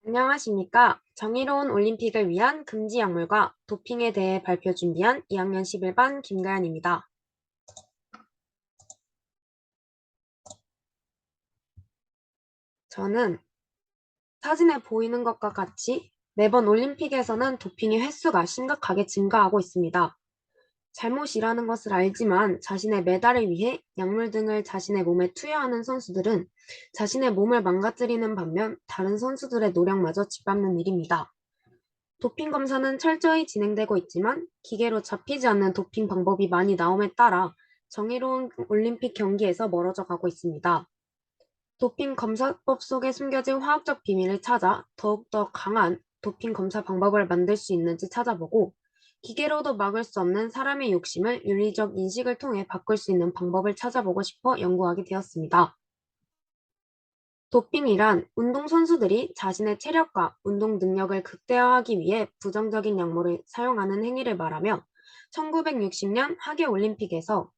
안녕하십니까. 정의로운 올림픽을 위한 금지 약물과 도핑에 대해 발표 준비한 2학년 11반 김가연입니다. 저는 사진에 보이는 것과 같이 매번 올림픽에서는 도핑의 횟수가 심각하게 증가하고 있습니다. 잘못이라는 것을 알지만 자신의 메달을 위해 약물 등을 자신의 몸에 투여하는 선수들은 자신의 몸을 망가뜨리는 반면 다른 선수들의 노력마저 짓밟는 일입니다. 도핑 검사는 철저히 진행되고 있지만 기계로 잡히지 않는 도핑 방법이 많이 나옴에 따라 정의로운 올림픽 경기에서 멀어져 가고 있습니다. 도핑 검사법 속에 숨겨진 화학적 비밀을 찾아 더욱더 강한 도핑 검사 방법을 만들 수 있는지 찾아보고 기계로도 막을 수 없는 사람의 욕심을 윤리적 인식을 통해 바꿀 수 있는 방법을 찾아보고 싶어 연구하게 되었습니다. 도핑이란 운동선수들이 자신의 체력과 운동 능력을 극대화하기 위해 부정적인 약물을 사용하는 행위를 말하며 1960년 하계올림픽에서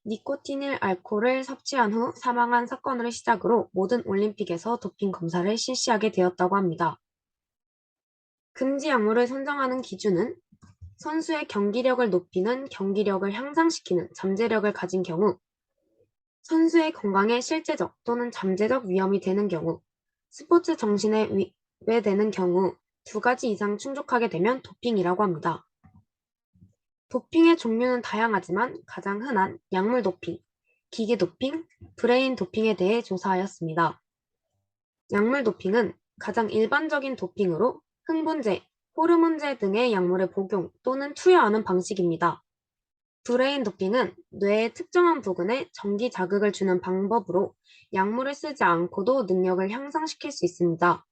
니코틴일 알코올을 섭취한 후 사망한 사건을 시작으로 모든 올림픽에서 도핑 검사를 실시하게 되었다고 합니다. 금지 약물을 선정하는 기준은 선수의 경기력을 높이는 경기력을 향상시키는 잠재력을 가진 경우, 선수의 건강에 실제적 또는 잠재적 위험이 되는 경우, 스포츠 정신에 위배되는 경우 두 가지 이상 충족하게 되면 도핑이라고 합니다. 도핑의 종류는 다양하지만 가장 흔한 약물 도핑, 기계 도핑, 브레인 도핑에 대해 조사하였습니다. 약물 도핑은 가장 일반적인 도핑으로 흥분제, 호르몬제 등의 약물을 복용 또는 투여하는 방식입니다. 브레인 도핑은 뇌의 특정한 부근에 전기 자극을 주는 방법으로 약물을 쓰지 않고도 능력을 향상시킬 수 있습니다.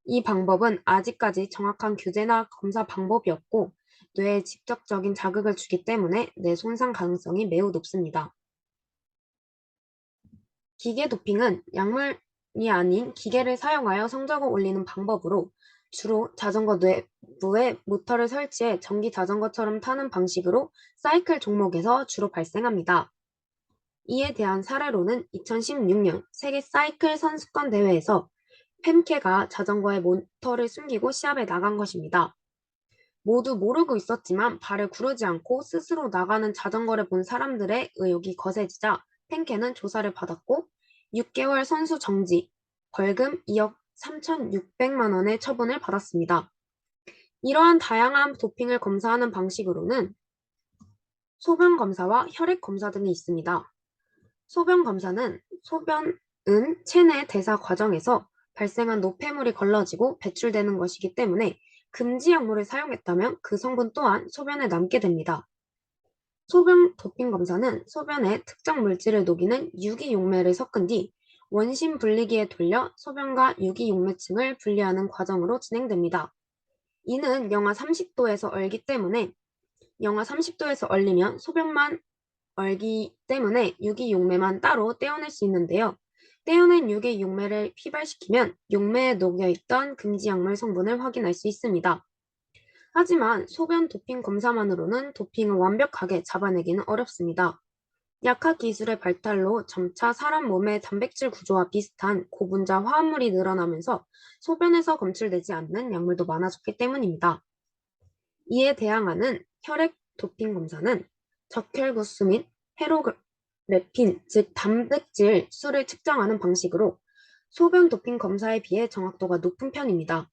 이 방법은 아직까지 정확한 규제나 검사 방법이 없고 뇌에 직접적인 자극을 주기 때문에 뇌 손상 가능성이 매우 높습니다. 기계 도핑은 약물이 아닌 기계를 사용하여 성적을 올리는 방법으로 주로 자전거 내부에 모터를 설치해 전기 자전거처럼 타는 방식으로 사이클 종목에서 주로 발생합니다. 이에 대한 사례로는 2016년 세계 사이클 선수권 대회에서 펜케가 자전거에 모터를 숨기고 시합에 나간 것입니다. 모두 모르고 있었지만 발을 구르지 않고 스스로 나가는 자전거를 본 사람들의 의혹이 거세지자 펜케는 조사를 받았고 6개월 선수 정지, 벌금 2억 3,600만 원의 처분을 받았습니다. 이러한 다양한 도핑을 검사하는 방식으로는 소변 검사와 혈액 검사 등이 있습니다. 소변 검사는 소변은 체내 대사 과정에서 발생한 노폐물이 걸러지고 배출되는 것이기 때문에 금지 약물을 사용했다면 그 성분 또한 소변에 남게 됩니다. 소변 도핑 검사는 소변에 특정 물질을 녹이는 유기용매를 섞은 뒤 원심 분리기에 돌려 소변과 유기용매층을 분리하는 과정으로 진행됩니다. 이는 영하 30도에서 얼기 때문에 영하 30도에서 얼리면 소변만 얼기 때문에 유기용매만 따로 떼어낼 수 있는데요. 떼어낸 유기용매를 휘발시키면 용매에 녹여있던 금지약물 성분을 확인할 수 있습니다. 하지만 소변 도핑 검사만으로는 도핑을 완벽하게 잡아내기는 어렵습니다. 약학 기술의 발달로 점차 사람 몸의 단백질 구조와 비슷한 고분자 화합물이 늘어나면서 소변에서 검출되지 않는 약물도 많아졌기 때문입니다. 이에 대항하는 혈액 도핑 검사는 적혈구수 및 헤모그래핀, 즉 단백질 수를 측정하는 방식으로 소변 도핑 검사에 비해 정확도가 높은 편입니다.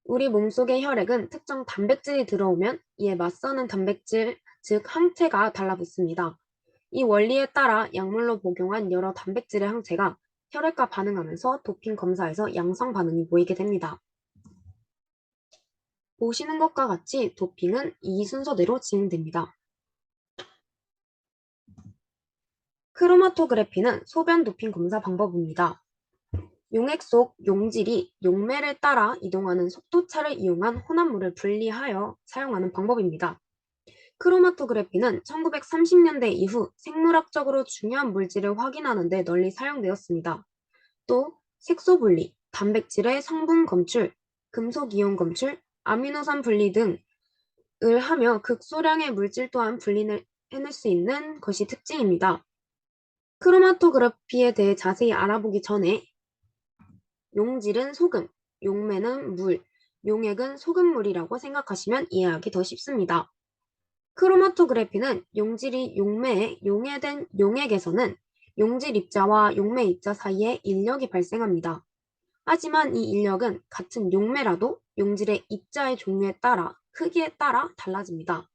우리 몸속의 혈액은 특정 단백질이 들어오면 이에 맞서는 단백질, 즉 항체가 달라붙습니다. 이 원리에 따라 약물로 복용한 여러 단백질의 항체가 혈액과 반응하면서 도핑 검사에서 양성 반응이 보이게 됩니다. 보시는 것과 같이 도핑은 이 순서대로 진행됩니다. 크로마토그래피는 소변 도핑 검사 방법입니다. 용액 속 용질이 용매를 따라 이동하는 속도차를 이용한 혼합물을 분리하여 사용하는 방법입니다. 크로마토그래피는 1930년대 이후 생물학적으로 중요한 물질을 확인하는 데 널리 사용되었습니다. 또 색소 분리, 단백질의 성분 검출, 금속 이온 검출, 아미노산 분리 등을 하며 극소량의 물질 또한 분리를 해낼 수 있는 것이 특징입니다. 크로마토그래피에 대해 자세히 알아보기 전에 용질은 소금, 용매는 물, 용액은 소금물이라고 생각하시면 이해하기 더 쉽습니다. 크로마토그래피는 용질이 용매에 용해된 용액에서는 용질 입자와 용매 입자 사이에 인력이 발생합니다. 하지만 이 인력은 같은 용매라도 용질의 입자의 종류에 따라 크기에 따라 달라집니다.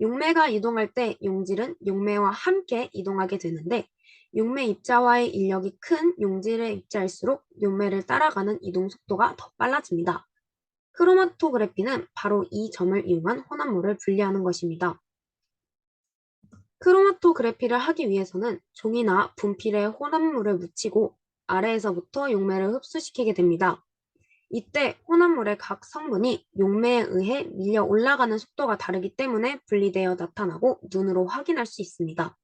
용매가 이동할 때 용질은 용매와 함께 이동하게 되는데 용매 입자와의 인력이 큰 용질의 입자일수록 용매를 따라가는 이동 속도가 더 빨라집니다. 크로마토그래피는 바로 이 점을 이용한 혼합물을 분리하는 것입니다. 크로마토그래피를 하기 위해서는 종이나 분필에 혼합물을 묻히고 아래에서부터 용매를 흡수시키게 됩니다. 이때 혼합물의 각 성분이 용매에 의해 밀려 올라가는 속도가 다르기 때문에 분리되어 나타나고 눈으로 확인할 수 있습니다.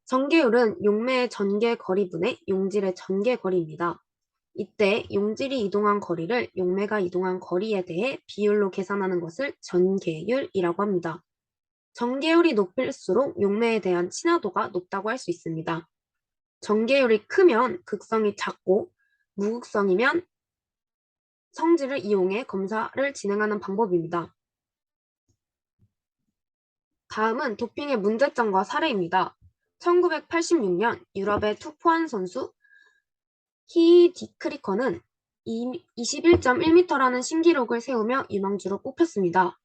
전개율은 용매의 전개 거리분의 용질의 전개 거리입니다. 이때 용질이 이동한 거리를 용매가 이동한 거리에 대해 비율로 계산하는 것을 전개율이라고 합니다. 전개율이 높을수록 용매에 대한 친화도가 높다고 할 수 있습니다. 전개율이 크면 극성이 작고 무극성이면 성질을 이용해 검사를 진행하는 방법입니다. 다음은 도핑의 문제점과 사례입니다. 1986년 유럽의 투포한 선수 히디크리커는 21.1m라는 신기록을 세우며 유망주로 꼽혔습니다.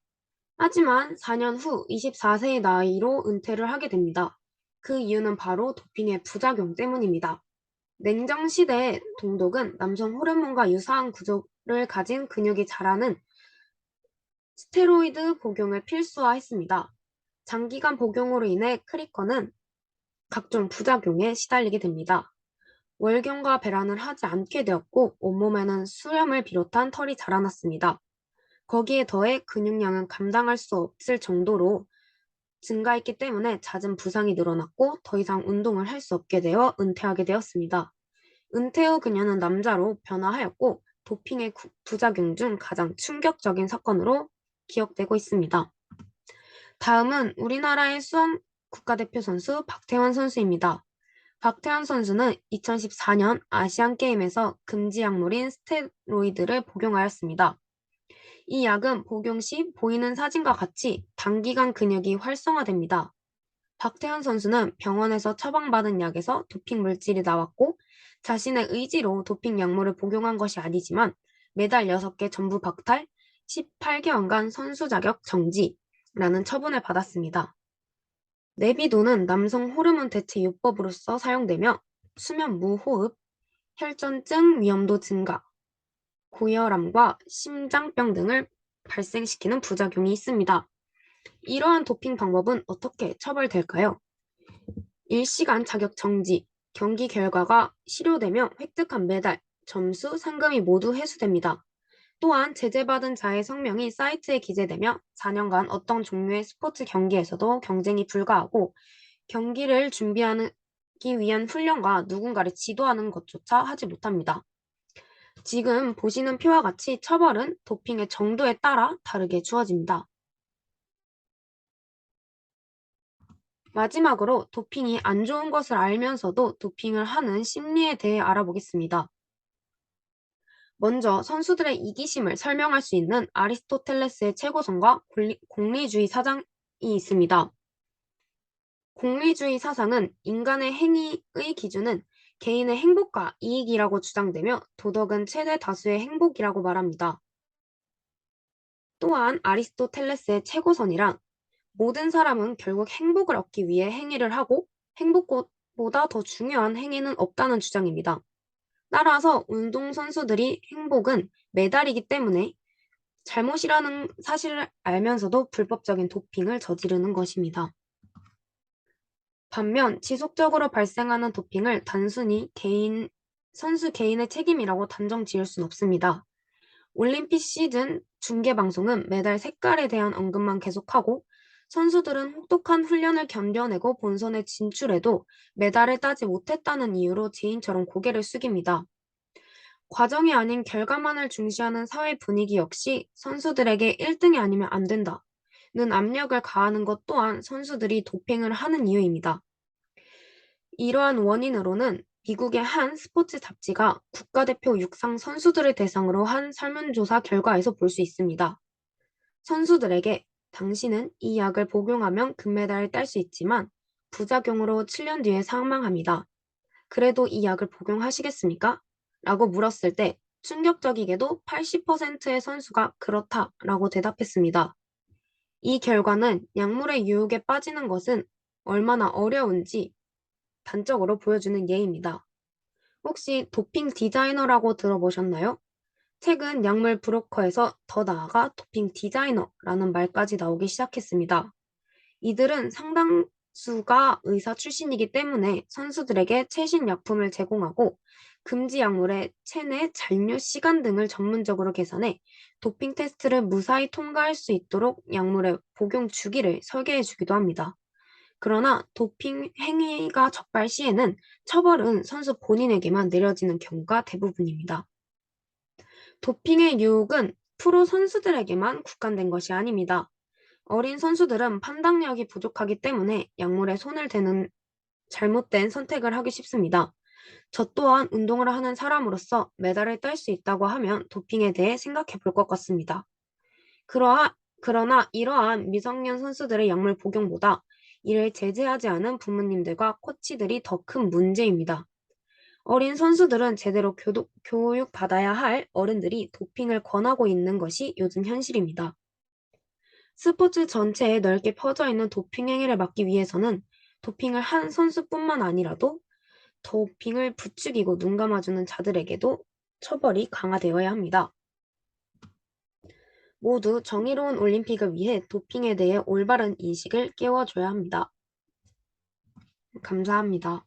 하지만 4년 후 24세의 나이로 은퇴를 하게 됩니다. 그 이유는 바로 도핑의 부작용 때문입니다. 냉정시대의 동독은 남성 호르몬과 유사한 구조를 가진 근육이 자라는 스테로이드 복용을 필수화했습니다. 장기간 복용으로 인해 크리커는 각종 부작용에 시달리게 됩니다. 월경과 배란을 하지 않게 되었고 온몸에는 수염을 비롯한 털이 자라났습니다. 거기에 더해 근육량은 감당할 수 없을 정도로 증가했기 때문에 잦은 부상이 늘어났고 더 이상 운동을 할 수 없게 되어 은퇴하게 되었습니다. 은퇴 후 그녀는 남자로 변화하였고 도핑의 부작용 중 가장 충격적인 사건으로 기억되고 있습니다. 다음은 우리나라의 수영 국가대표 선수 박태환 선수입니다. 박태환 선수는 2014년 아시안게임에서 금지 약물인 스테로이드를 복용하였습니다. 이 약은 복용 시 보이는 사진과 같이 단기간 근육이 활성화됩니다. 박태환 선수는 병원에서 처방받은 약에서 도핑 물질이 나왔고 자신의 의지로 도핑 약물을 복용한 것이 아니지만 메달 6개 전부 박탈, 18개월간 선수 자격 정지라는 처분을 받았습니다. 내비도는 남성 호르몬 대체 요법으로서 사용되며 수면 무호흡, 혈전증 위험도 증가, 고혈압과 심장병 등을 발생시키는 부작용이 있습니다. 이러한 도핑 방법은 어떻게 처벌될까요? 일시간 자격 정지, 경기 결과가 실효되며 획득한 메달, 점수, 상금이 모두 회수됩니다. 또한 제재받은 자의 성명이 사이트에 기재되며 4년간 어떤 종류의 스포츠 경기에서도 경쟁이 불가하고 경기를 준비하기 위한 훈련과 누군가를 지도하는 것조차 하지 못합니다. 지금 보시는 표와 같이 처벌은 도핑의 정도에 따라 다르게 주어집니다. 마지막으로 도핑이 안 좋은 것을 알면서도 도핑을 하는 심리에 대해 알아보겠습니다. 먼저 선수들의 이기심을 설명할 수 있는 아리스토텔레스의 최고성과 공리주의 사상이 있습니다. 공리주의 사상은 인간의 행위의 기준은 개인의 행복과 이익이라고 주장되며 도덕은 최대 다수의 행복이라고 말합니다. 또한 아리스토텔레스의 최고선이란 모든 사람은 결국 행복을 얻기 위해 행위를 하고 행복보다 더 중요한 행위는 없다는 주장입니다. 따라서 운동선수들이 행복은 메달이기 때문에 잘못이라는 사실을 알면서도 불법적인 도핑을 저지르는 것입니다. 반면 지속적으로 발생하는 도핑을 단순히 선수 개인의 책임이라고 단정 지을 순 없습니다. 올림픽 시즌 중계방송은 메달 색깔에 대한 언급만 계속하고 선수들은 혹독한 훈련을 견뎌내고 본선에 진출해도 메달을 따지 못했다는 이유로 죄인처럼 고개를 숙입니다. 과정이 아닌 결과만을 중시하는 사회 분위기 역시 선수들에게 1등이 아니면 안 된다는 압력을 가하는 것 또한 선수들이 도핑을 하는 이유입니다. 이러한 원인으로는 미국의 한 스포츠 잡지가 국가대표 육상 선수들을 대상으로 한 설문조사 결과에서 볼 수 있습니다. 선수들에게 당신은 이 약을 복용하면 금메달을 딸 수 있지만 부작용으로 7년 뒤에 사망합니다. 그래도 이 약을 복용하시겠습니까? 라고 물었을 때 충격적이게도 80%의 선수가 그렇다라고 대답했습니다. 이 결과는 약물의 유혹에 빠지는 것은 얼마나 어려운지 단적으로 보여주는 예입니다. 혹시 도핑 디자이너라고 들어보셨나요? 최근 약물 브로커에서 더 나아가 도핑 디자이너라는 말까지 나오기 시작했습니다. 이들은 상당수가 의사 출신이기 때문에 선수들에게 최신 약품을 제공하고 금지 약물의 체내 잔류 시간 등을 전문적으로 계산해 도핑 테스트를 무사히 통과할 수 있도록 약물의 복용 주기를 설계해 주기도 합니다. 그러나 도핑 행위가 적발 시에는 처벌은 선수 본인에게만 내려지는 경우가 대부분입니다. 도핑의 유혹은 프로 선수들에게만 국한된 것이 아닙니다. 어린 선수들은 판단력이 부족하기 때문에 약물에 손을 대는 잘못된 선택을 하기 쉽습니다. 저 또한 운동을 하는 사람으로서 메달을 딸 수 있다고 하면 도핑에 대해 생각해 볼 것 같습니다. 그러나 이러한 미성년 선수들의 약물 복용보다 이를 제재하지 않은 부모님들과 코치들이 더 큰 문제입니다. 어린 선수들은 제대로 교육받아야 할 어른들이 도핑을 권하고 있는 것이 요즘 현실입니다. 스포츠 전체에 넓게 퍼져 있는 도핑 행위를 막기 위해서는 도핑을 한 선수뿐만 아니라도 도핑을 부추기고 눈 감아주는 자들에게도 처벌이 강화되어야 합니다. 모두 정의로운 올림픽을 위해 도핑에 대해 올바른 인식을 깨워줘야 합니다. 감사합니다.